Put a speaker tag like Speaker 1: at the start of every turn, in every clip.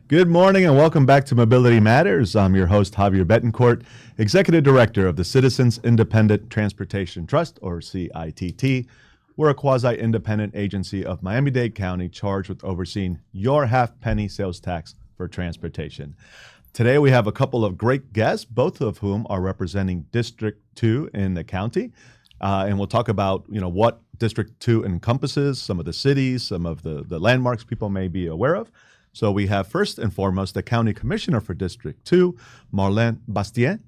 Speaker 1: Good morning and welcome back to Mobility Matters. I'm your host, Javier Betancourt, Executive Director of the Citizens Independent Transportation Trust, or CITT. We're a quasi-independent agency of Miami-Dade County charged with overseeing your half-penny sales tax for transportation. Today we have a couple of great guests, both of whom are representing District 2 in the county. And we'll talk about what District 2 encompasses, some of the cities, some of the landmarks people may be aware of. So we have first and foremost the County Commissioner for District 2, Marleine Bastien.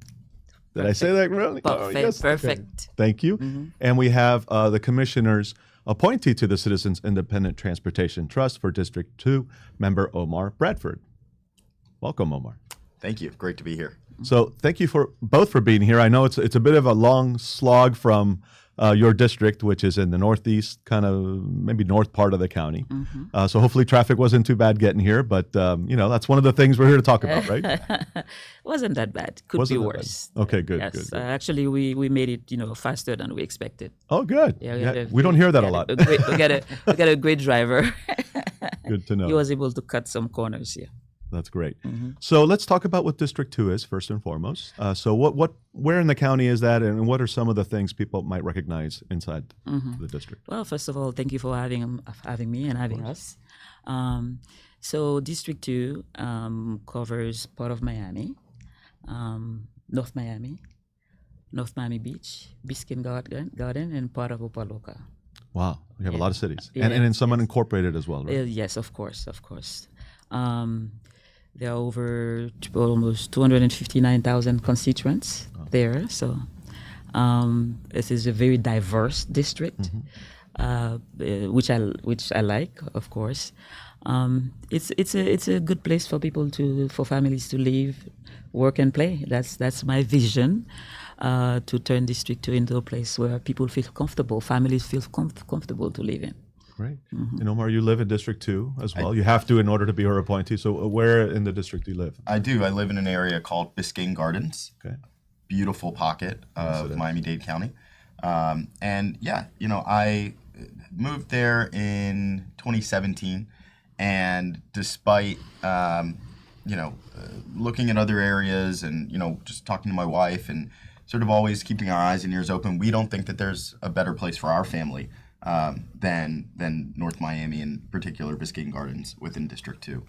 Speaker 1: Did I say that really?
Speaker 2: Perfect. Yes. Perfect.
Speaker 1: Okay. Thank you. Mm-hmm. And we have the Commissioner's appointee to the Citizens Independent Transportation Trust for District 2, Member Omar Bradford. Welcome, Omar.
Speaker 3: Thank you. Great to be here.
Speaker 1: So thank you both for being here. I know it's a bit of a long slog from your district, which is in the northeast, kind of maybe north part of the county. Mm-hmm. So hopefully traffic wasn't too bad getting here, but that's one of the things we're here to talk about, right?
Speaker 2: Wasn't that bad. Could be worse.
Speaker 1: Okay, good.
Speaker 2: Yes,
Speaker 1: good.
Speaker 2: Actually, we made it faster than we expected.
Speaker 1: Oh, good.
Speaker 2: Yeah,
Speaker 1: we don't hear that a lot.
Speaker 2: We got a great driver.
Speaker 1: Good to know.
Speaker 2: He was able to cut some corners here.
Speaker 1: That's great. Mm-hmm. So let's talk about what District 2 is first and foremost. So where in the county is that, and what are some of the things people might recognize inside the district?
Speaker 2: Well, first of all, thank you for having me and having us. So District 2 covers part of Miami, North Miami Beach, Bastien Garden, and part of Opaloka.
Speaker 1: Wow, you have a lot of cities, and in some unincorporated as well, right?
Speaker 2: Yes, of course. There are over almost 259,000 constituents there. So this is a very diverse district, which I like, of course. It's a good place for for families to live, work, and play. That's my vision, to turn District 2 into a place where people feel comfortable, families feel comfortable to live in.
Speaker 1: Great. Mm-hmm. And Omar, you live in District 2 as well. You have to in order to be her appointee. So where in the district do you live?
Speaker 3: I do. I live in an area called Bastien Gardens.
Speaker 1: Okay.
Speaker 3: Beautiful pocket of Miami-Dade County. I moved there in 2017. And despite, looking at other areas and, just talking to my wife and sort of always keeping our eyes and ears open, we don't think that there's a better place for our family than North Miami, in particular Bastien Gardens within District 2.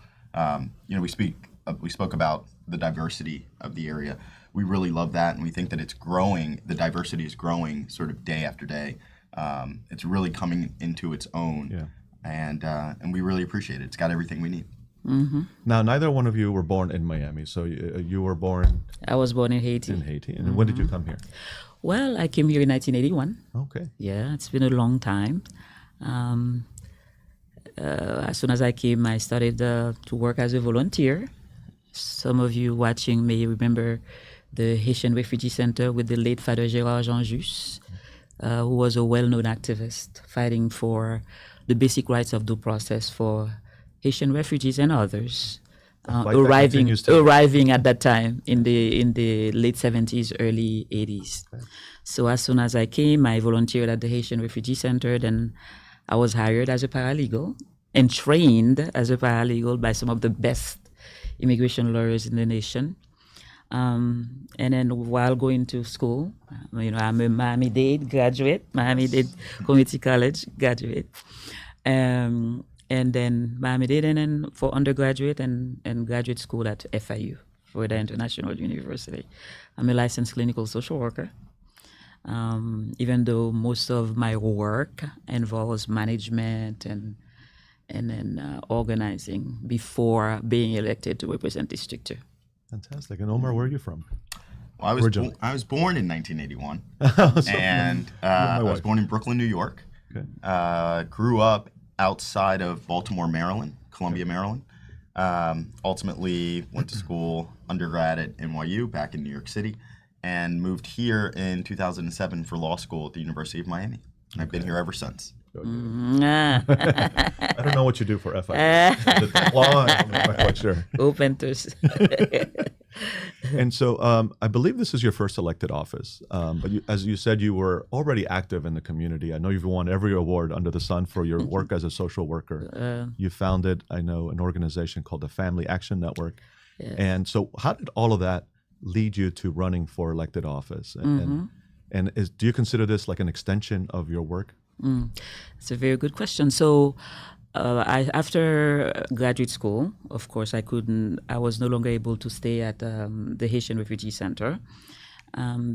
Speaker 3: We spoke about the diversity of the area. We really love that, and we think that it's growing. The diversity is growing sort of day after day. It's really coming into its own, and we really appreciate it. It's got everything we need.
Speaker 2: Mm-hmm.
Speaker 1: Now, neither one of you were born in Miami, so you were born.
Speaker 2: I was born in Haiti.
Speaker 1: And when did you come here?
Speaker 2: Well, I came here in 1981.
Speaker 1: Okay.
Speaker 2: Yeah, it's been a long time. As soon as I came, I started to work as a volunteer. Some of you watching may remember the Haitian Refugee Center with the late Father Gérard Jean-Jus, who was a well-known activist fighting for the basic rights of due process for Haitian refugees and others. Arriving at that time in the late 70s, early 80s. Okay. So as soon as I came, I volunteered at the Haitian Refugee Center. Then I was hired as a paralegal and trained as a paralegal by some of the best immigration lawyers in the nation. And then while going to school, I'm a Miami-Dade graduate, Miami-Dade Community College graduate. And then Miami-Dade, and then for undergraduate and graduate school at FIU, Florida International University. I'm a licensed clinical social worker, even though most of my work involves management and then organizing before being elected to represent District 2.
Speaker 1: Fantastic. And Omar, where are you from?
Speaker 3: Well, I was born in 1981, and I was born in Brooklyn, New York.
Speaker 1: Okay.
Speaker 3: Grew up outside of Baltimore, Maryland, Columbia, Maryland. Ultimately went to school, undergrad at NYU back in New York City, and moved here in 2007 for law school at the University of Miami. And I've been here ever since.
Speaker 1: I don't know what you do for FI. Law, I'm not quite sure.
Speaker 2: Open to.
Speaker 1: And so I believe this is your first elected office. But as you said, you were already active in the community. I know you've won every award under the sun for your work as a social worker. You founded, I know, an organization called the Family Action Network.
Speaker 2: Yes.
Speaker 1: And so how did all of that lead you to running for elected office? And do you consider this like an extension of your work?
Speaker 2: It's a very good question. So, after graduate school, of course, I was no longer able to stay at the Haitian Refugee Center.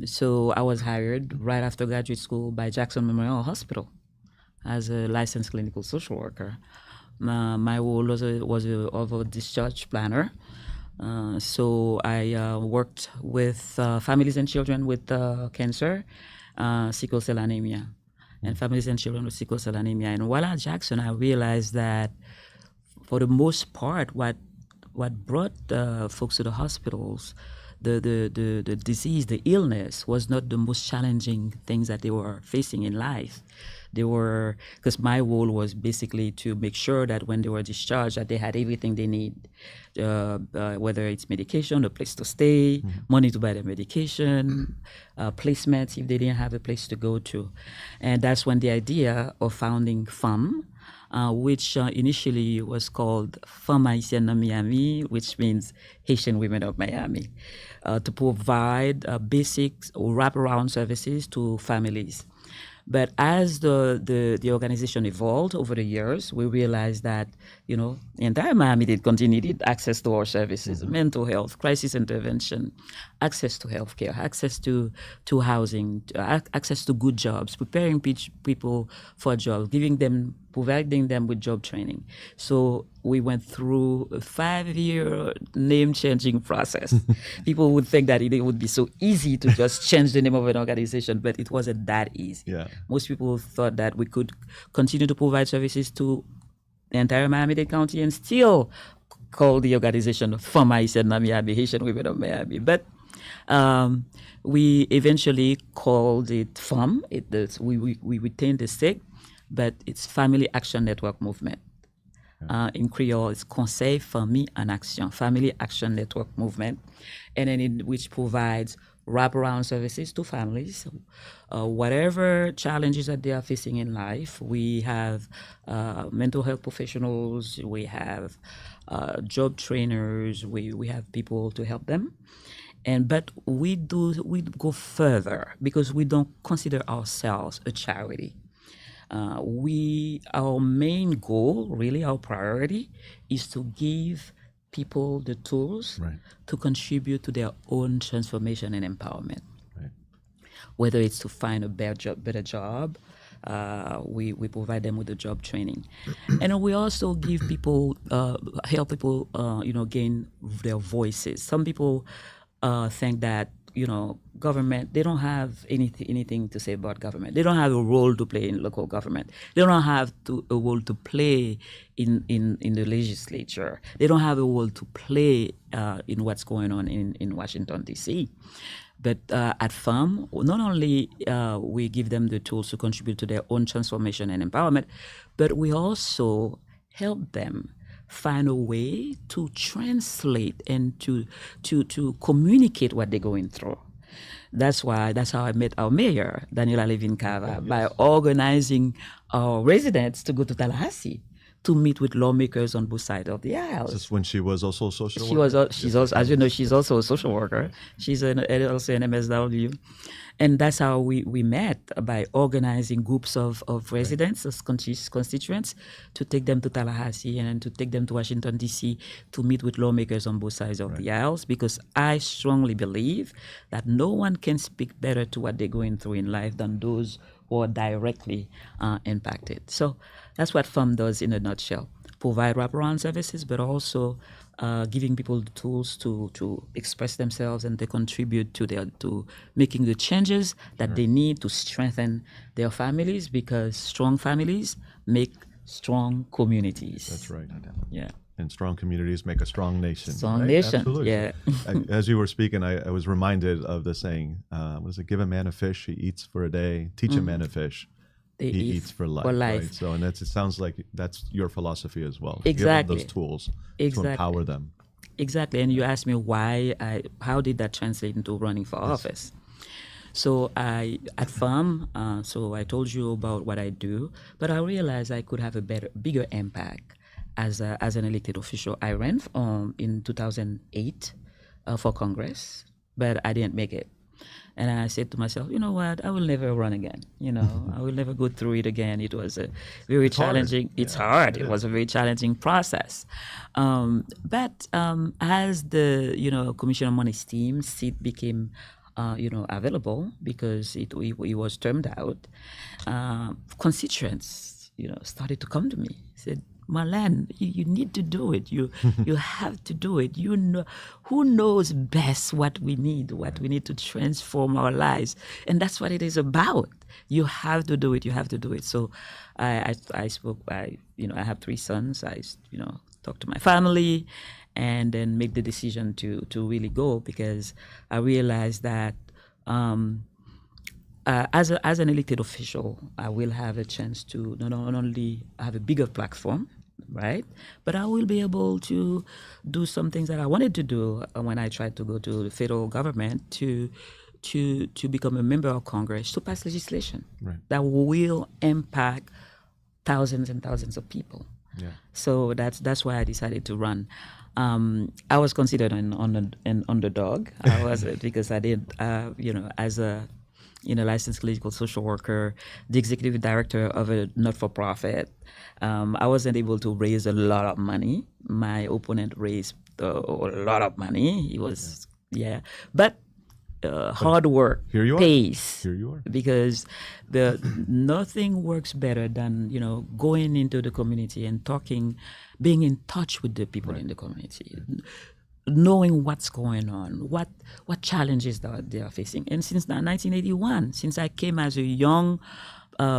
Speaker 2: So I was hired right after graduate school by Jackson Memorial Hospital as a licensed clinical social worker. My role was of a discharge planner. So I worked with families and children with cancer, sickle cell anemia, and families and children with sickle cell anemia. And while at Jackson, I realized that for the most part, what brought folks to the hospitals, the disease, the illness, was not the most challenging things that they were facing in life. Because my role was basically to make sure that when they were discharged, that they had everything they need, whether it's medication, a place to stay, money to buy the medication, placements if they didn't have a place to go to. And that's when the idea of founding FAM, which initially was called Femmes Haïtiennes de Miami, which means Haitian Women of Miami, to provide basic wraparound services to families. But as the organization evolved over the years, we realized that, the entire Miami-Dade County needed access to our services, mental health, crisis intervention, access to healthcare, access to housing, access to good jobs, preparing people for jobs, providing them with job training. So we went through a 5-year name-changing process. People would think that it would be so easy to just change the name of an organization, but it wasn't that easy.
Speaker 1: Yeah.
Speaker 2: Most people thought that we could continue to provide services to the entire Miami-Dade County and still call the organization Femmes Haïtiennes de Miami, Haitian Women of Miami. But we eventually called it FAM. We retained the SIG, but it's Family Action Network Movement. In Creole, it's Conseil Famille en Action, Family Action Network Movement, and then which provides wraparound services to families. Whatever challenges that they are facing in life, we have mental health professionals, we have job trainers, we have people to help them. But we go further because we don't consider ourselves a charity. Our main goal, really our priority, is to give people the tools to contribute to their own transformation and empowerment. Right. Whether it's to find a better job, we provide them with the job training, and we also give people, help people, gain their voices. Some people think that government, they don't have anything to say about government. They don't have a role to play in local government. They don't have a role to play in the legislature. They don't have a role to play in what's going on in Washington, D.C. But at FAM, not only we give them the tools to contribute to their own transformation and empowerment, but we also help them find a way to translate and to communicate what they're going through. That's how I met our mayor, Daniela Levin-Cava, by organizing our residents to go to Tallahassee to meet with lawmakers on both sides of the aisle.
Speaker 1: Just when she was also a social worker?
Speaker 2: She's also, as you know, she's also a social worker. She's also an MSW. And that's how we met, by organizing groups of residents, as constituents, to take them to Tallahassee and to take them to Washington, D.C. to meet with lawmakers on both sides of the aisles, because I strongly believe that no one can speak better to what they're going through in life than those who are directly impacted. So that's what FAM does in a nutshell. Provide wraparound services, but also giving people the tools to express themselves and to contribute to making the changes that they need to strengthen their families, because strong families make strong communities.
Speaker 1: That's right.
Speaker 2: Yeah.
Speaker 1: And strong communities make a strong nation.
Speaker 2: Strong nation.
Speaker 1: Absolutely.
Speaker 2: Yeah.
Speaker 1: As you were speaking, I was reminded of the saying, give a man a fish, he eats for a day. Teach a man a fish, he eats for life. Right? So, and it sounds like that's your philosophy as well.
Speaker 2: Exactly.
Speaker 1: Give them those tools to empower them.
Speaker 2: exactly. And you asked me how did that translate into running for office? So at FARM, so I told you about what I do, but I realized I could have a bigger impact as an elected official. I ran in 2008 for Congress, but I didn't make it. And I said to myself, you know what? I will never run again. I will never go through it again. It was a very challenging. It's hard. It was a very challenging process. But as the Commission on Money's team seat became available because it was termed out, constituents started to come to me. Said, Marleine, you need to do it. You have to do it. Who knows best what we need to transform our lives, and that's what it is about. You have to do it. You have to do it. So, I spoke. I have 3 sons. I talked to my family, and then make the decision to really go, because I realized that. As an elected official, I will have a chance to not only have a bigger platform, right, but I will be able to do some things that I wanted to do when I tried to go to the federal government to become a member of Congress, to pass legislation that will impact thousands and thousands of people. Yeah. So that's why I decided to run. I was considered an underdog. I was because I did, as a licensed clinical social worker, the executive director of a not-for-profit. I wasn't able to raise a lot of money. My opponent raised a lot of money. It was, but hard work pays.
Speaker 1: Here you are.
Speaker 2: Because nothing works better than going into the community and talking, being in touch with the people in the community, knowing what's going on, what challenges that they are facing. And since 1981, since I came as a young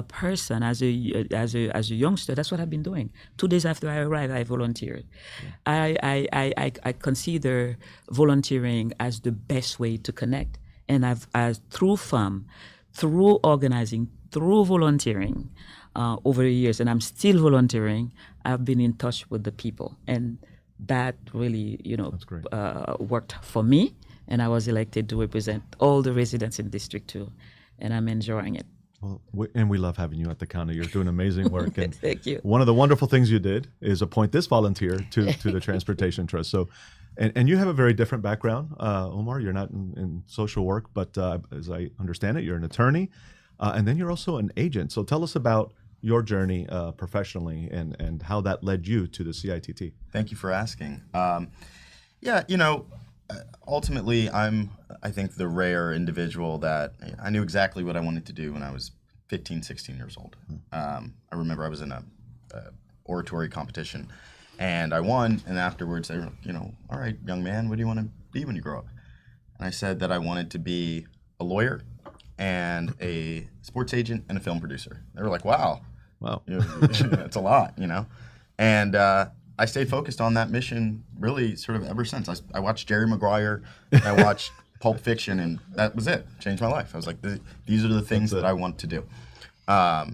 Speaker 2: person, as a youngster, that's what I've been doing. 2 days after I arrived, I volunteered. I consider volunteering as the best way to connect. And I've through FAM, through organizing, through volunteering over the years, and I'm still volunteering, I've been in touch with the people. And that really, worked for me. And I was elected to represent all the residents in District 2. And I'm enjoying it.
Speaker 1: Well, we love having you at the county. You're doing amazing work. And
Speaker 2: Thank you.
Speaker 1: One of the wonderful things you did is appoint this volunteer to the Transportation Trust. So, and you have a very different background, Omar. You're not in social work, but as I understand it, you're an attorney, and then you're also an agent. So tell us about your journey professionally and how that led you to the CITT.
Speaker 3: Thank you for asking. Ultimately, I think the rare individual that I knew exactly what I wanted to do when I was 15, 16 years old. I remember I was in a oratory competition, and I won, and afterwards they were, all right, young man, what do you want to be when you grow up? And I said that I wanted to be a lawyer and a sports agent and a film producer. They were like, wow. That's a lot, And I stayed focused on that mission really sort of ever since. I watched Jerry Maguire, I watched Pulp Fiction, and that was it. Changed my life. I was like, these are the things that I want to do. I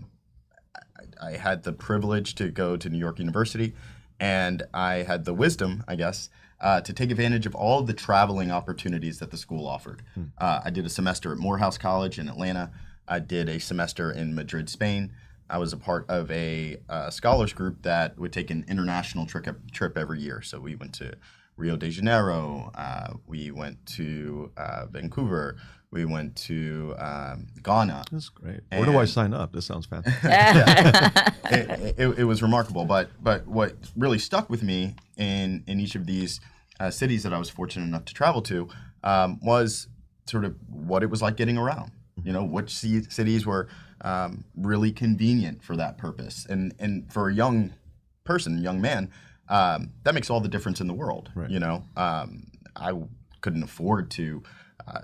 Speaker 3: had the privilege to go to New York University, and I had the wisdom, I guess, to take advantage of all of the traveling opportunities that the school offered. I did a semester at Morehouse College in Atlanta. I did a semester in Madrid, Spain. I was a part of a scholars group that would take an international trip every year. So we went to Rio de Janeiro, we went to Vancouver, we went to Ghana.
Speaker 1: That's great. Where do I sign up? This sounds fantastic.
Speaker 3: It was remarkable. But what really stuck with me in each of these cities that I was fortunate enough to travel to was sort of what it was like getting around. Which cities were really convenient for that purpose. And for a young man, that makes all the difference in the world. Right. I couldn't afford to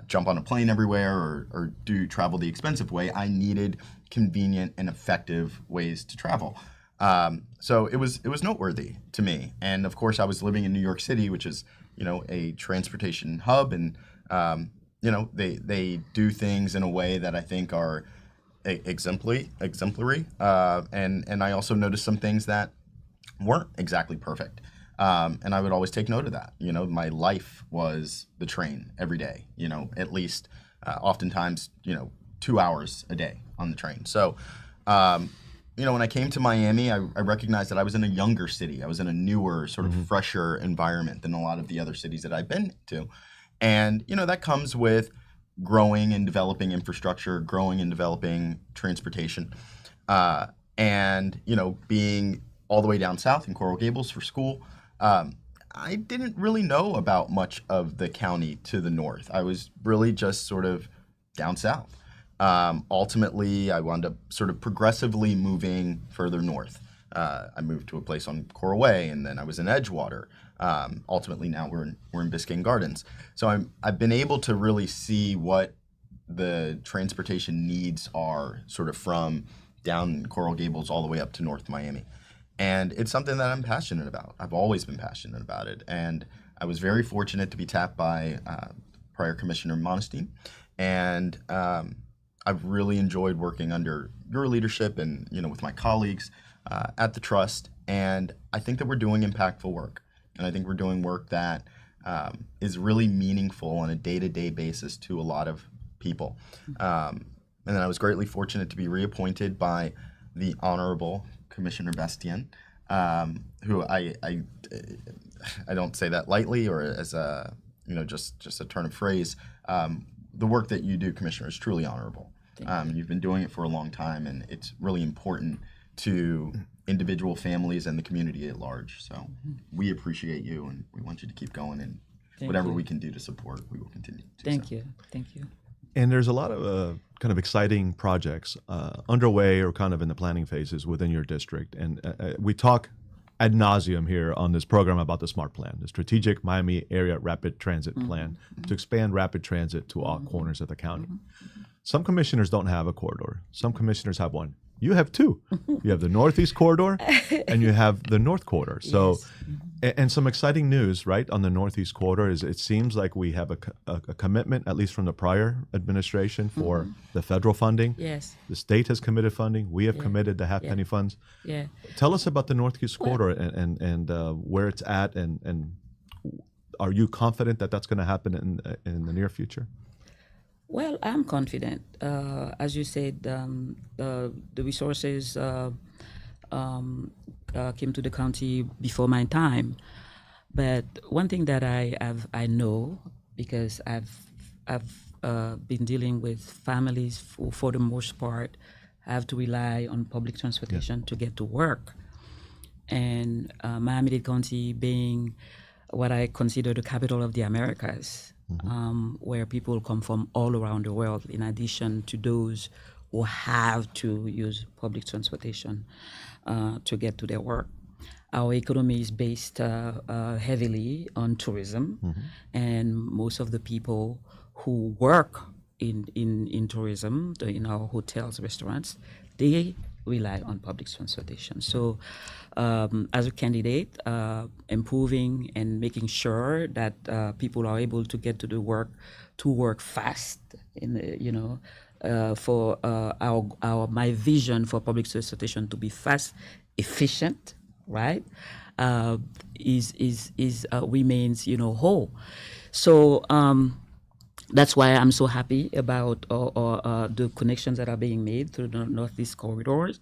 Speaker 3: jump on a plane everywhere or travel the expensive way. I needed convenient and effective ways to travel. So it was noteworthy to me. And of course, I was living in New York City, which is a transportation hub, and they do things in a way that I think are exemplary. And I also noticed some things that weren't exactly perfect. And I would always take note of that. My life was the train every day, at least oftentimes, 2 hours a day on the train. So, when I came to Miami, I recognized that I was in a younger city. I was in a newer, sort of fresher environment than a lot of the other cities that I've been to. And, that comes with growing and developing infrastructure, growing and developing transportation. And, being all the way down south in Coral Gables for school, I didn't really know about much of the county to the north. I was really just sort of down south. Ultimately, I wound up sort of progressively moving further north. I moved to a place on Coral Way, and then I was in Edgewater. Ultimately, now we're in Bastien Gardens. So I've been able to really see what the transportation needs are, sort of from down Coral Gables all the way up to North Miami. And it's something that I'm passionate about. I've always been passionate about it. And I was very fortunate to be tapped by prior Commissioner Bastien. And I've really enjoyed working under your leadership and, with my colleagues at the Trust. And I think that we're doing impactful work. And I think we're doing work that is really meaningful on a day-to-day basis to a lot of people. And then I was greatly fortunate to be reappointed by the Honorable Commissioner Bastien, who I don't say that lightly or as a just a turn of phrase. The work that you do, Commissioner, is truly honorable. You've been doing it for a long time, and it's really important to individual families and the community at large. So we appreciate you, and we want you to keep going. And whatever we can do to support, we will continue to.
Speaker 2: Thank you. Thank you.
Speaker 1: And there's a lot of kind of exciting projects underway or kind of in the planning phases within your district. And we talk ad nauseum here on this program about the SMART plan, the Strategic Miami Area Rapid Transit Plan, to expand rapid transit to all corners of the county. Some commissioners don't have a corridor. Some commissioners have one. You have two. You have the Northeast Corridor and you have the North Corridor. So, and some exciting news, right, on the Northeast Corridor is it seems like we have a commitment, at least from the prior administration, for the federal funding.
Speaker 2: Yes.
Speaker 1: The state has committed funding. We have committed the half-penny funds.
Speaker 2: Yeah.
Speaker 1: Tell us about the Northeast Corridor and where it's at, and are you confident that that's going to happen in the near future?
Speaker 2: Well, I'm confident. As you said, the resources came to the county before my time. But one thing that I know, because I've been dealing with families who, for the most part, have to rely on public transportation to get to work. And Miami-Dade County being what I consider the capital of the Americas, where people come from all around the world, in addition to those who have to use public transportation to get to their work. Our economy is based heavily on tourism, and most of the people who work in tourism, in our hotels, restaurants, they rely on public transportation. So as a candidate, improving and making sure that people are able to get to work fast, for my vision for public transportation to be fast, efficient, right, remains whole. So that's why I'm so happy about the connections that are being made through the Northeast corridors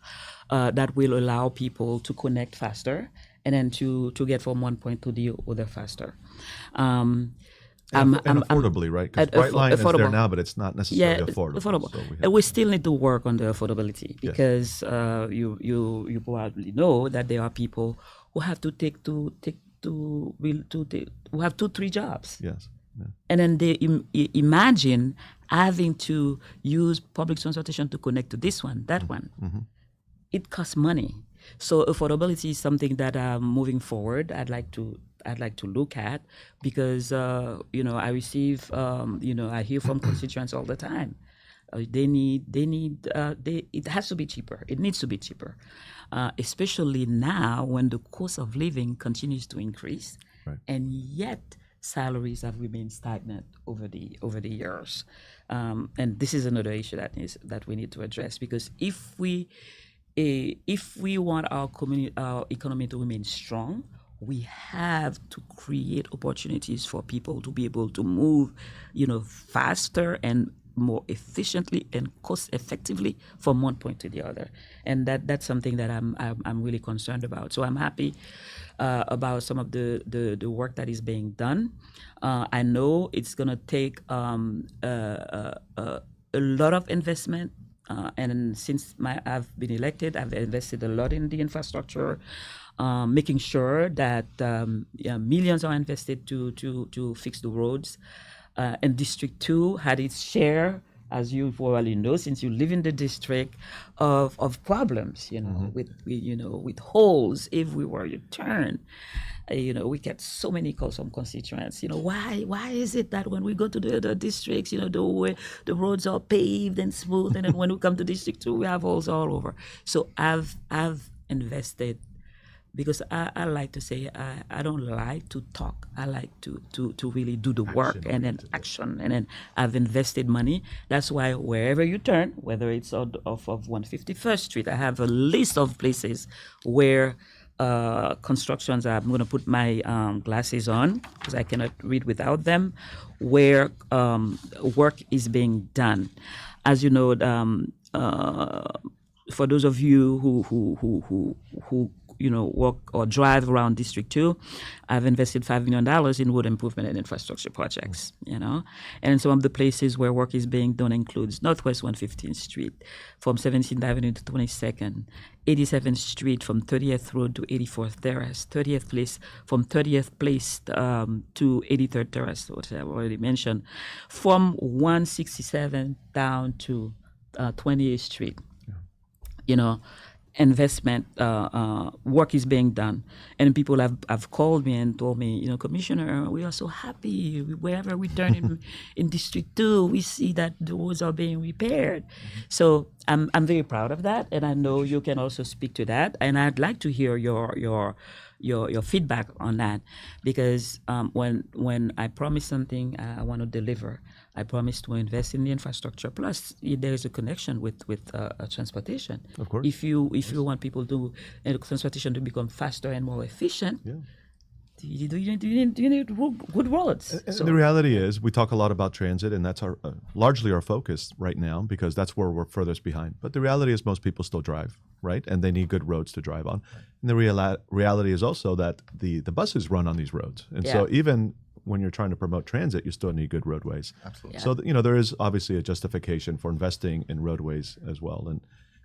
Speaker 2: that will allow people to connect faster and then to get from one point to the other faster. And
Speaker 1: affordably, right? Because Brightline is there now, but it's not necessarily affordable. So
Speaker 2: we still need to work on the affordability because you probably know that there are people who have to who have 2-3 jobs.
Speaker 1: Yes. Yeah.
Speaker 2: And then they imagine having to use public transportation to connect to this one, that one. It costs money. So affordability is something that moving forward, I'd like to look at because I receive I hear from constituents all the time. It has to be cheaper. It needs to be cheaper, especially now when the cost of living continues to increase,
Speaker 1: right.
Speaker 2: And yet salaries have remained stagnant over the years. And this is another issue that we need to address, because if we want our economy to remain strong, we have to create opportunities for people to be able to move, faster and more efficiently and cost effectively from one point to the other, and that's something that I'm really concerned about. So I'm happy about some of the work that is being done. I know it's gonna take a lot of investment. And since I've been elected, I've invested a lot in the infrastructure, making sure that millions are invested to fix the roads. And District 2 had its share, as you probably know, since you live in the district, of problems, with holes everywhere you turn. We get so many calls from constituents. Why is it that when we go to the other districts, the roads are paved and smooth, and then when we come to District 2, we have holes all over. So I've invested, because I like to say I don't like to talk. I like to really do the work and then action. And then I've invested money. That's why wherever you turn, whether it's off of 151st Street, I have a list of places where constructions, I'm going to put my glasses on because I cannot read without them, where work is being done. As you know, for those of you who walk or drive around District 2, I've invested $5 million in road improvement and infrastructure projects, And some of the places where work is being done includes Northwest 115th Street, from 17th Avenue to 22nd, 87th Street from 30th Road to 84th Terrace, 30th Place from 30th Place to 83rd Terrace, which I've already mentioned, from 167 down to 28th Street. Investment work is being done, and people have called me and told me, Commissioner, we are so happy. Wherever we turn in District 2, we see that the roads are being repaired. So I'm very proud of that, and I know you can also speak to that. And I'd like to hear your feedback on that, because when I promise something, I want to deliver. I promise to invest in the infrastructure. Plus, there is a connection with transportation.
Speaker 1: Of course.
Speaker 2: If you want people to transportation to become faster and more efficient, you need good roads.
Speaker 1: And the reality is, we talk a lot about transit, and that's largely our focus right now, because that's where we're furthest behind. But the reality is, most people still drive, right? And they need good roads to drive on. And the reality is also that the buses run on these roads, and so even when you're trying to promote transit, you still need good roadways.
Speaker 3: Absolutely.
Speaker 1: So there is obviously a justification for investing in roadways as well.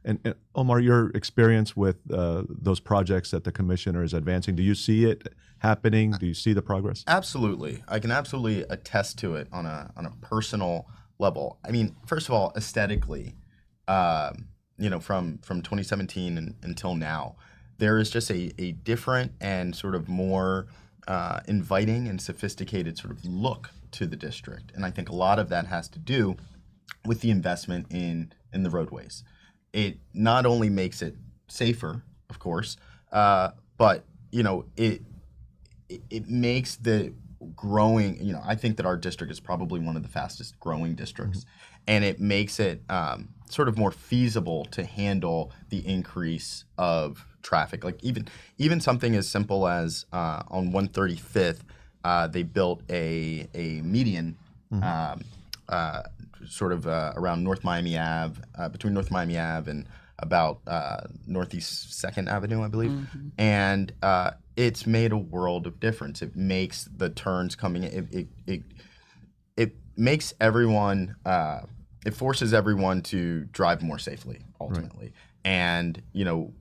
Speaker 1: And Omar, your experience with those projects that the commissioner is advancing, do you see it happening? Do you see the progress?
Speaker 3: Absolutely. I can absolutely attest to it on a personal level. I mean, first of all, aesthetically, from 2017 until now, there is just a different and sort of more inviting and sophisticated sort of look to the district. And I think a lot of that has to do with the investment in the roadways. It not only makes it safer, of course, but it makes the growing. I think that our district is probably one of the fastest growing districts, and it makes it sort of more feasible to handle the increase of traffic. Like even something as simple as on 135th, they built a median. Sort of around North Miami Ave, between North Miami Ave and about Northeast 2nd Avenue, I believe. And it's made a world of difference. It makes the turns coming in, it makes everyone, it forces everyone to drive more safely, ultimately. Right. And,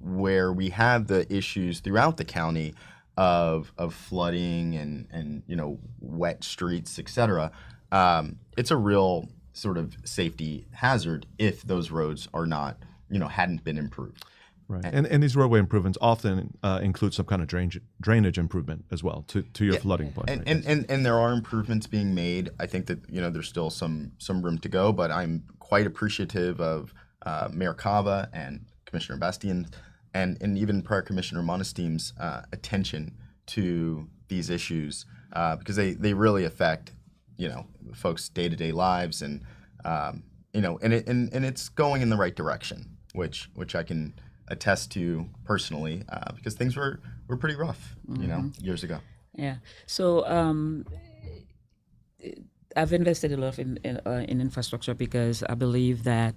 Speaker 3: where we have the issues throughout the county of flooding and wet streets, et cetera, it's a real sort of safety hazard if those roads are not, hadn't been improved.
Speaker 1: Right. And these roadway improvements often include some kind of drainage improvement as well, to your flooding point.
Speaker 3: And there are improvements being made. I think that, there's still some room to go, but I'm quite appreciative of Mayor Cava and Commissioner Bastien and even prior Commissioner Monesteam's attention to these issues, because they really affect folks' day-to-day lives, and and it's going in the right direction, which I can attest to personally, because things were were pretty rough, years ago.
Speaker 2: Yeah. So I've invested a lot in infrastructure because I believe that,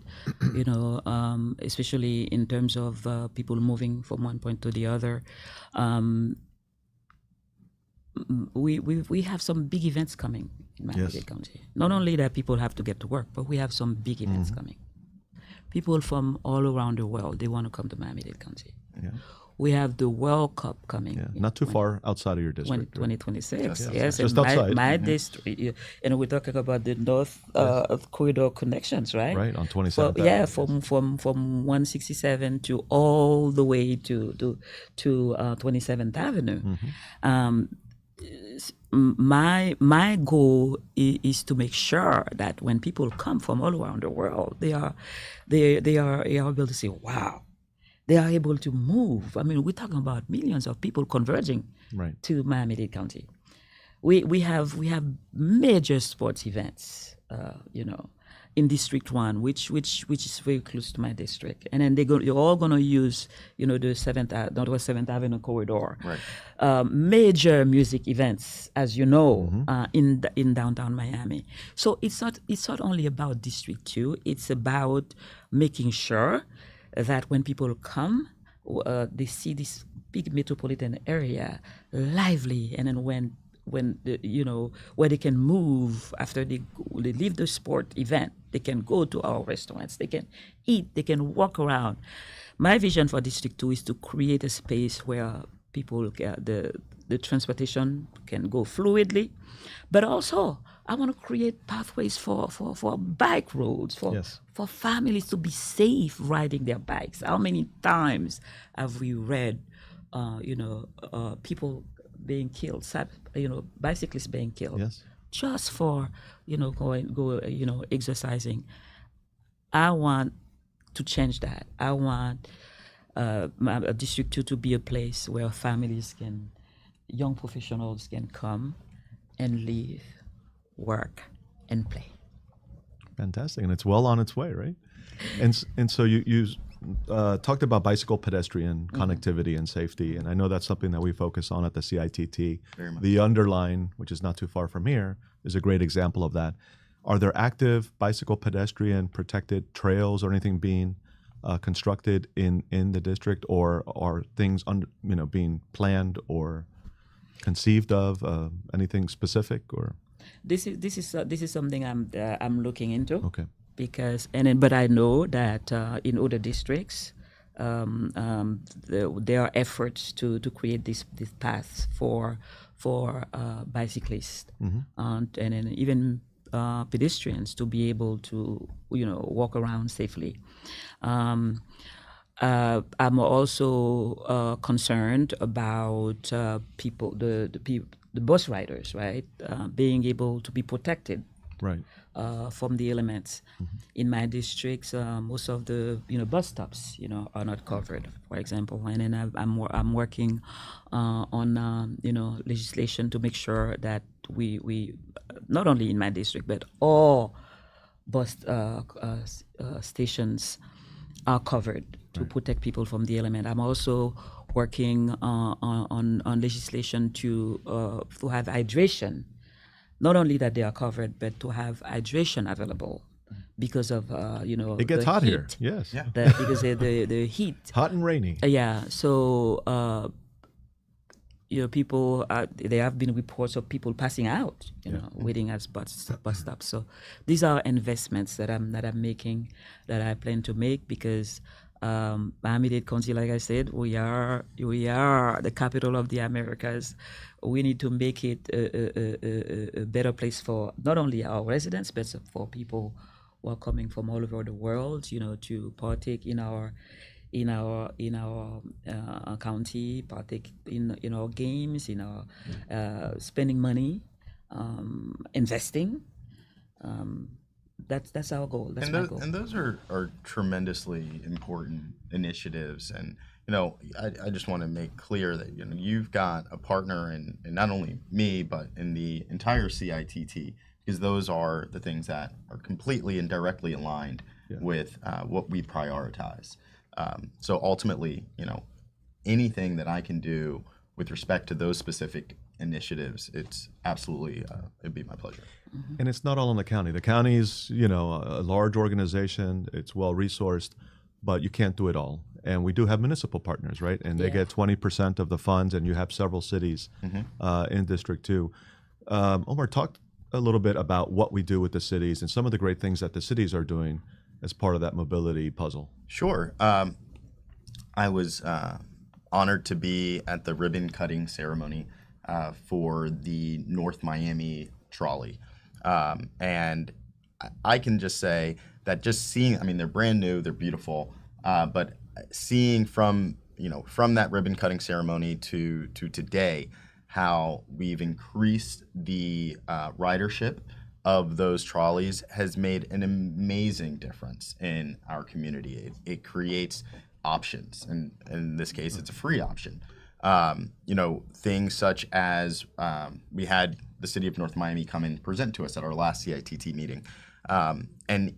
Speaker 2: especially in terms of people moving from one point to the other, we have some big events coming in Miami-Dade County. Not only that people have to get to work, but we have some big events coming. People from all around the world, they want to come to Miami-Dade County.
Speaker 1: Yeah.
Speaker 2: We have the World Cup coming.
Speaker 1: Yeah. Not too far outside of your district.
Speaker 2: 2026.
Speaker 1: Yes.
Speaker 2: Yes,
Speaker 1: Just
Speaker 2: and
Speaker 1: outside.
Speaker 2: my district. We're talking about the North Corridor connections, right?
Speaker 1: Right, on 27th
Speaker 2: So,
Speaker 1: Avenue.
Speaker 2: yeah, from 167 to all the way to 27th Avenue. My goal is to make sure that when people come from all around the world, they are able to say, wow. They are able to move. I mean, we're talking about millions of people converging to Miami-Dade County. We have major sports events, in District 1, which is very close to my district, and then you're all gonna use, the Northwest 7th Avenue corridor.
Speaker 3: Right.
Speaker 2: Major music events, as you know, in downtown Miami. So it's not only about District 2. It's about making sure that when people come, they see this big metropolitan area lively, and then when where they can move after they leave the sport event, they can go to our restaurants, they can eat, they can walk around. My vision for District 2 is to create a space where people, the transportation can go fluidly, but also I want to create pathways for bike roads, for families to be safe riding their bikes. How many times have we read, people being killed, bicyclists being killed, just for, exercising. I want to change that. I want District 2 to be a place where young professionals can come and live, work, and play.
Speaker 1: Fantastic, and it's well on its way, right? And so you talked about bicycle pedestrian connectivity and safety, and I know that's something that we focus on at the CITT.
Speaker 3: Very much.
Speaker 1: The Underline, which is not too far from here, is a great example of that. Are there active bicycle pedestrian protected trails or anything being constructed in the district, or are things being planned or conceived of? Anything specific or?
Speaker 2: This is something I'm looking into.
Speaker 1: Okay.
Speaker 2: But I know that in other districts, there are efforts to create this path for bicyclists and then even pedestrians to be able to walk around safely. I'm also concerned about people, the bus riders, right, being able to be protected.
Speaker 1: Right.
Speaker 2: From the elements. In my districts, most of the bus stops are not covered, for example, and then I'm working on legislation to make sure that we not only in my district but all bus stations are covered to protect people from the element. I'm also working on legislation to have hydration. Not only that they are covered, but to have hydration available because of
Speaker 1: it gets hot
Speaker 2: heat.
Speaker 1: here. Yes. Yeah.
Speaker 2: Because the heat.
Speaker 1: Hot and rainy.
Speaker 2: Yeah. So people there have been reports of people passing out, waiting at bus stops. So these are investments that I'm making, that I plan to make, because Miami-Dade County, like I said, we are the capital of the Americas. We need to make it a better place for not only our residents, but for people who are coming from all over the world, to partake in our county, partake in our games, in our spending money, investing. That's our goal. That's my goal.
Speaker 3: And those are tremendously important initiatives. And I just want to make clear that you've got a partner in not only me but in the entire CITT, because those are the things that are completely and directly aligned with what we prioritize. So ultimately, anything that I can do with respect to those specific initiatives, it's absolutely, it'd be my pleasure.
Speaker 1: And it's not all in the county. The county's, you know, a large organization. It's well resourced, but you can't do it all. And we do have municipal partners, right? And they get 20% of the funds, and you have several cities in District 2. Omar, talk a little bit about what we do with the cities and some of the great things that the cities are doing as part of that mobility puzzle.
Speaker 3: Sure. I was honored to be at the ribbon cutting ceremony for the North Miami trolley. And I can just say that just seeing, I mean, they're brand new, they're beautiful, but seeing from that ribbon cutting ceremony to today, how we've increased the ridership of those trolleys has made an amazing difference in our community. It creates options, and in this case, it's a free option. Things such as we had the city of North Miami come and present to us at our last CITT meeting, and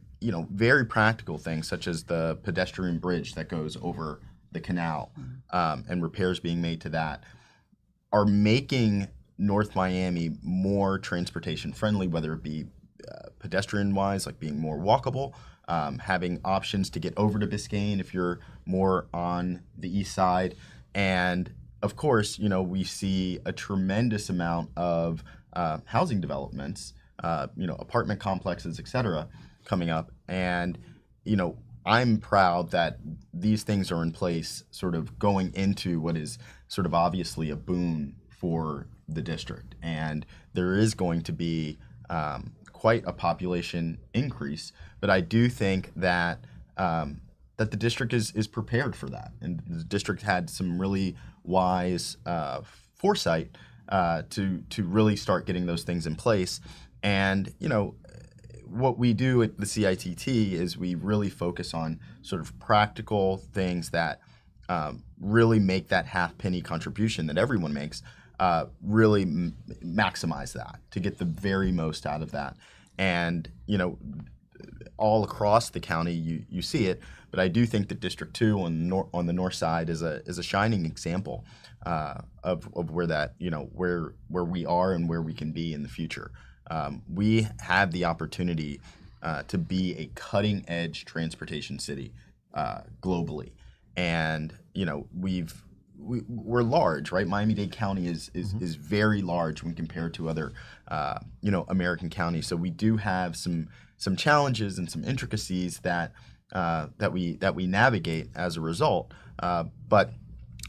Speaker 3: very practical things such as the pedestrian bridge that goes over the canal, and repairs being made to that are making North Miami more transportation friendly, whether it be pedestrian wise, like being more walkable, having options to get over to Bastien if you're more on the east side. And of course, we see a tremendous amount of housing developments, apartment complexes, et cetera, coming up. And, I'm proud that these things are in place sort of going into what is sort of obviously a boon for the district. And there is going to be quite a population increase, but I do think that that the district is prepared for that. And the district had some really wise foresight to really start getting those things in place. And, what we do at the CITT is we really focus on sort of practical things that really make that half penny contribution that everyone makes, really maximize that to get the very most out of that. And, all across the county, you see it, but I do think that District 2 on the north side is a shining example of where that, where we are and where we can be in the future. We have the opportunity to be a cutting edge transportation city globally. And, we're large, right? Miami-Dade County is very large when compared to other, American counties. So we do have some challenges and some intricacies that we navigate as a result. But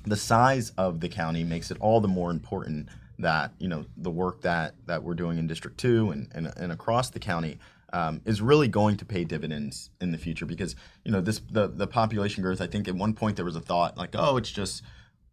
Speaker 3: the size of the county makes it all the more important that the work that we're doing in District 2 and across the county is really going to pay dividends in the future, because the population growth. I think at one point there was a thought like, oh, it's just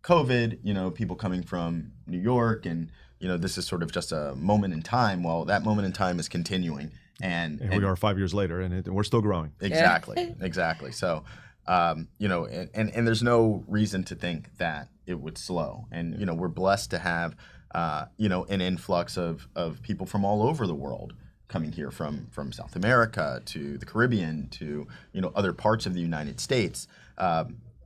Speaker 3: COVID, people coming from New York, and this is sort of just a moment in time. Well, that moment in time is continuing, and
Speaker 1: we are 5 years later, and we're still growing.
Speaker 3: Exactly. So, and there's no reason to think that it would slow. And we're blessed to have an influx of people from all over the world coming here, from South America to the Caribbean to other parts of the United States.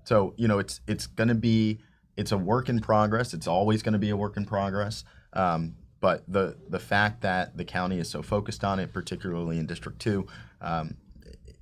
Speaker 3: So it's going to be. It's a work in progress. It's always going to be a work in progress. But the fact that the county is so focused on it, particularly in District 2,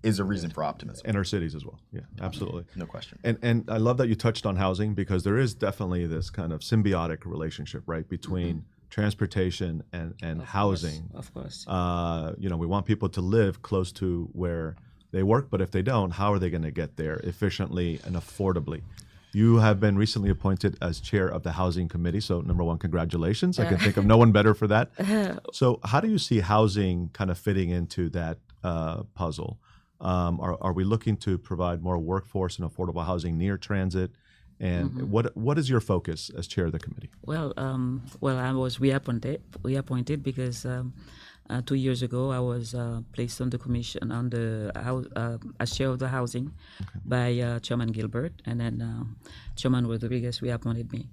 Speaker 3: is a reason for optimism.
Speaker 1: And our cities as well. Yeah, absolutely.
Speaker 3: No question.
Speaker 1: And I love that you touched on housing, because there is definitely this kind of symbiotic relationship, right, between transportation and housing.
Speaker 2: Of course.
Speaker 1: We want people to live close to where they work, but if they don't, how are they going to get there efficiently and affordably? You have been recently appointed as chair of the Housing Committee. So, number one, congratulations. I can think of no one better for that. So how do you see housing kind of fitting into that puzzle? Are we looking to provide more workforce and affordable housing near transit? And what is your focus as chair of the committee?
Speaker 2: Well, I was reappointed because 2 years ago I was placed on the commission as chair of the housing by Chairman Gilbert, and then Chairman Rodriguez reappointed me.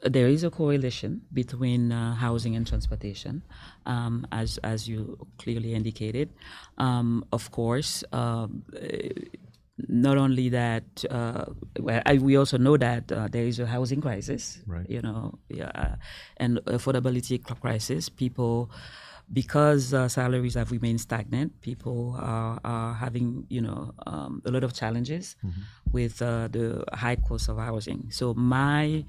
Speaker 2: There is a correlation between housing and transportation, as you clearly indicated. Of course, not only that, we also know that there is a housing crisis,
Speaker 1: Right.
Speaker 2: and affordability crisis. People, because salaries have remained stagnant, people are having, a lot of challenges with the high cost of housing. So my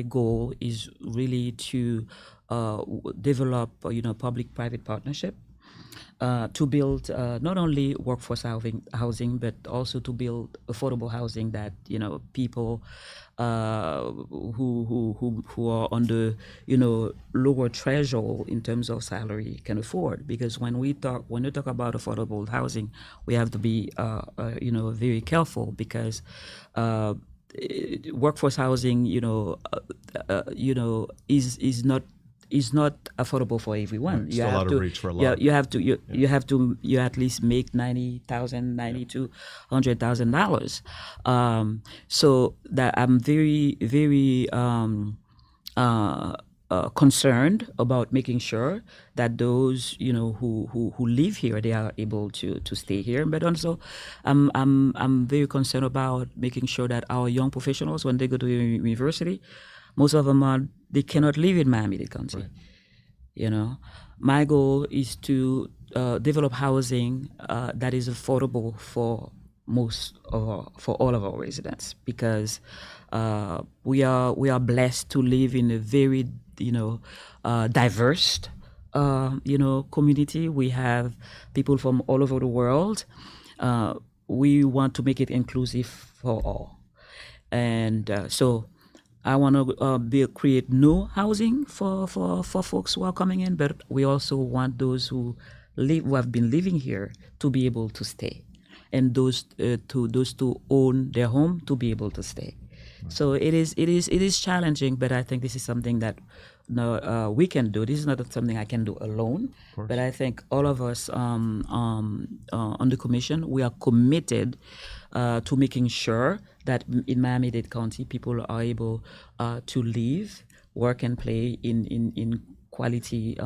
Speaker 2: goal is really to develop, public-private partnership to build not only workforce housing, but also to build affordable housing that people who are on the lower threshold in terms of salary can afford. Because when we talk about affordable housing, we have to be very careful, because workforce housing is not affordable for everyone.
Speaker 1: Right. Still out of reach for a lot.
Speaker 2: Yeah, you have to at least make $90,000, $100,000. So that I'm very, very concerned about making sure that those who live here, they are able to stay here. But also, I'm very concerned about making sure that our young professionals, when they go to university, most of them they cannot live in Miami-Dade County. Right. My goal is to develop housing that is affordable for all of our residents, because we are blessed to live in a very diverse community. We have people from all over the world. We want to make it inclusive for all, and so I want to create new housing for folks who are coming in, but we also want those who have been living here to be able to stay, and those to own their home to be able to stay. Right. So it is challenging, but I think this is something that we can do. This is not something I can do alone, but I think all of us on the commission, we are committed to making sure that in Miami-Dade County, people are able to live, work, and play in quality,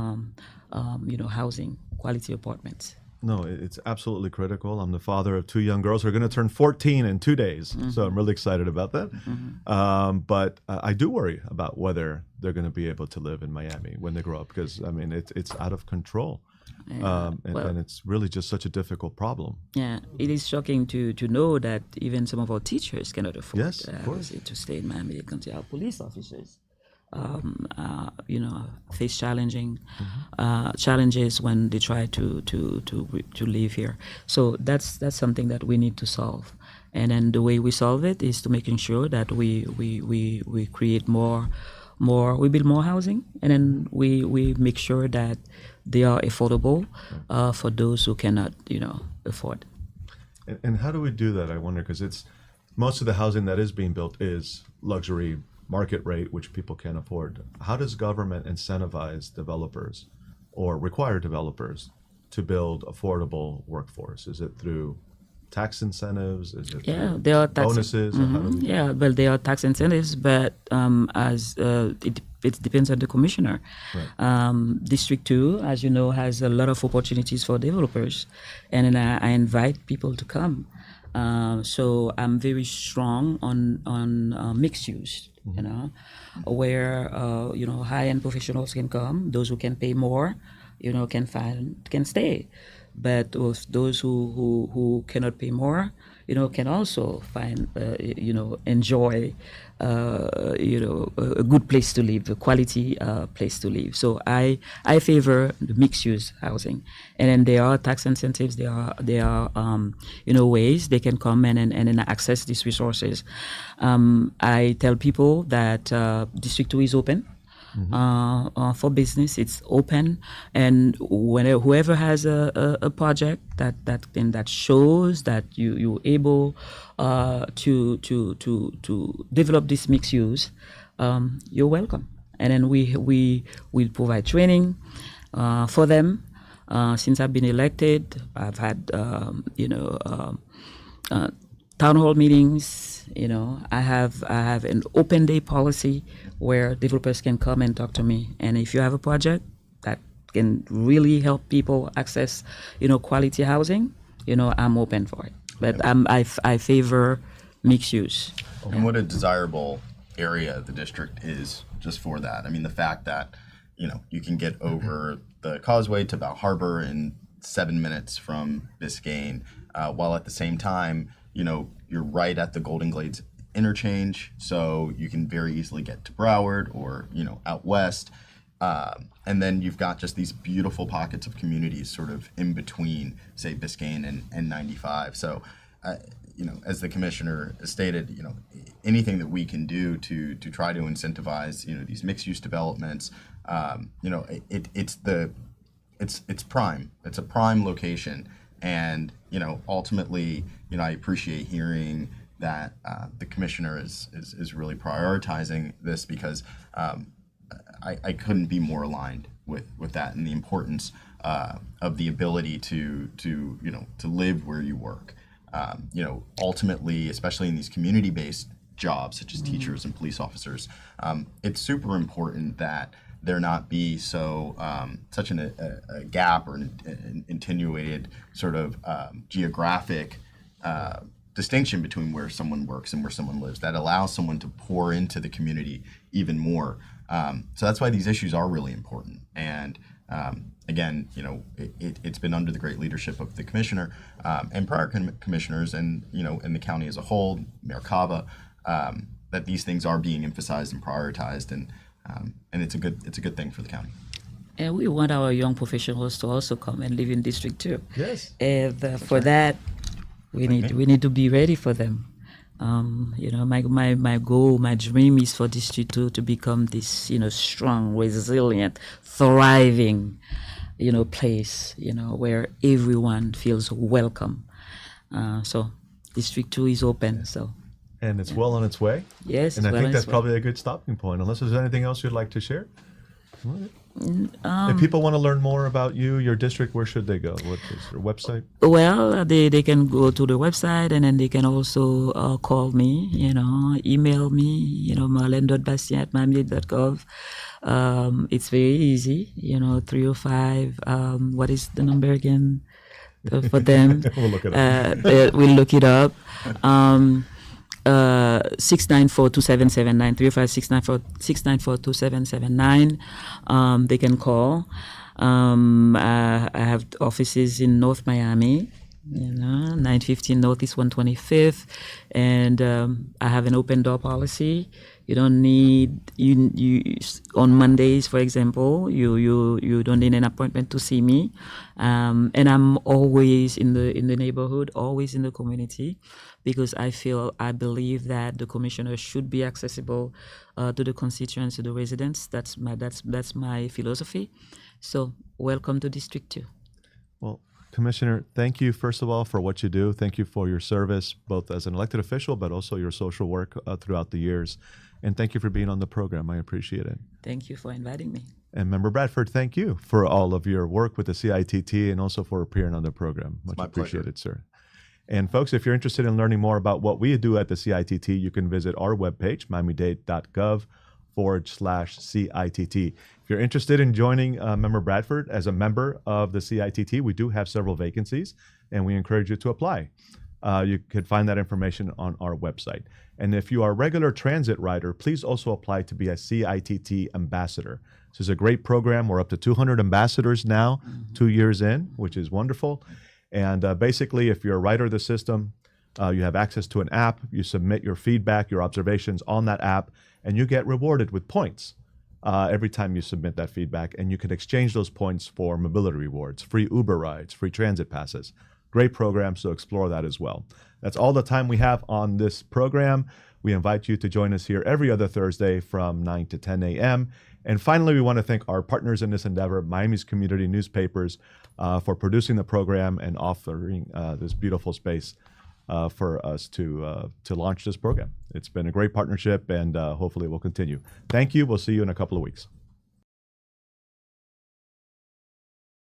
Speaker 2: housing, quality apartments.
Speaker 1: No, it's absolutely critical. I'm the father of 2 young girls who are going to turn 14 in 2 days, so I'm really excited about that. But I do worry about whether they're going to be able to live in Miami when they grow up, because it's out of control.
Speaker 2: Yeah.
Speaker 1: And it's really just such a difficult problem.
Speaker 2: Yeah, it is shocking to know that even some of our teachers cannot afford to stay in Miami-Dade County. Our police officers, face challenges when they try to live here. So that's something that we need to solve. And then the way we solve it is to making sure that we create more, we build more housing, and then we make sure that they are affordable for those who cannot, afford.
Speaker 1: And how do we do that, I wonder, because most of the housing that is being built is luxury market rate, which people can't afford. How does government incentivize developers or require developers to build affordable workforce? Is it through tax incentives? Is it through
Speaker 2: there are
Speaker 1: bonuses?
Speaker 2: Well, there are tax incentives, but it depends on the commissioner. Right. District 2, as you know, has a lot of opportunities for developers, and I invite people to come. So I'm very strong on mixed use, where high-end professionals can come, those who can pay more, can stay. But those who cannot pay more, can also find, enjoy, a good place to live, a quality place to live. So I favor the mixed use housing, and then there are tax incentives. There are ways they can come and access these resources. I tell people that District 2 is open. For business, it's open, and whoever has a project that shows that you're able to develop this mixed use, you're welcome. And then we provide training for them. Since I've been elected, I've had town hall meetings. I have an open day policy where developers can come and talk to me. And if you have a project that can really help people access, quality housing, I'm open for it. But I favor mixed use.
Speaker 3: And what a desirable area the district is just for that. I mean, the fact that, you can get over the causeway to Bow Harbor in 7 minutes from Bastien, while at the same time, you're right at the Golden Glades interchange, so you can very easily get to Broward or, out west. And then you've got just these beautiful pockets of communities sort of in between, say, Bastien and 95. So, as the commissioner stated, anything that we can do to try to incentivize, these mixed-use developments, it's prime. It's a prime location, and ultimately, I appreciate hearing that the commissioner is really prioritizing this, because I couldn't be more aligned with that and the importance of the ability to live where you work. Ultimately, especially in these community-based jobs such as teachers and police officers, it's super important that there not be such a gap or an attenuated sort of geographic distinction between where someone works and where someone lives that allows someone to pour into the community even more. So that's why these issues are really important. And again, it's been under the great leadership of the commissioner and prior commissioners, and in the county as a whole, Mayor Cava, that these things are being emphasized and prioritized, and it's a good thing for the county.
Speaker 2: And we want our young professionals to also come and live in District 2.
Speaker 1: Yes.
Speaker 2: And for that, we need to be ready for them. My goal, my dream is for District 2 to become this, strong, resilient, thriving, place, where everyone feels welcome. So District 2 is open. So.
Speaker 1: And it's well on its way.
Speaker 2: Yes.
Speaker 1: And I think that's probably a good stopping point, unless there's anything else you'd like to share. If people want to learn more about you, your district, where should they go? What is your website?
Speaker 2: Well, they can go to the website, and then they can also call me, email me, marleine.bastien@miami-dade.gov. It's very easy, 305. What is the number again for them?
Speaker 1: We'll look it up.
Speaker 2: We'll look it up. 694-2779, 305-694-2779. They can call. I have offices in North Miami, 915 Northeast 125th, and I have an open door policy. You don't need you on Mondays, for example. You don't need an appointment to see me, and I'm always in the neighborhood, always in the community, because I believe that the commissioner should be accessible to the constituents, to the residents. That's my philosophy. So welcome to District 2.
Speaker 1: Well, Commissioner, thank you, first of all, for what you do. Thank you for your service, both as an elected official, but also your social work throughout the years. And thank you for being on the program. I appreciate it.
Speaker 2: Thank you for inviting me.
Speaker 1: And Member Bradford, thank you for all of your work with the CITT and also for appearing on the program. Much appreciated, sir. And folks, if you're interested in learning more about what we do at the CITT, you can visit our webpage, miami-dade.gov/CITT. If you're interested in joining Member Bradford as a member of the CITT, we do have several vacancies, and we encourage you to apply. You can find that information on our website. And if you are a regular transit rider, please also apply to be a CITT ambassador. This is a great program. We're up to 200 ambassadors now, 2 years in, which is wonderful. And basically, if you're a rider of the system, you have access to an app. You submit your feedback, your observations on that app, and you get rewarded with points every time you submit that feedback. And you can exchange those points for mobility rewards, free Uber rides, free transit passes. Great program, so explore that as well. That's all the time we have on this program. We invite you to join us here every other Thursday from 9 to 10 a.m. And finally, we want to thank our partners in this endeavor, Miami's community newspapers, for producing the program and offering this beautiful space for us to launch this program. It's been a great partnership, and hopefully it will continue. Thank you. We'll see you in a couple of weeks.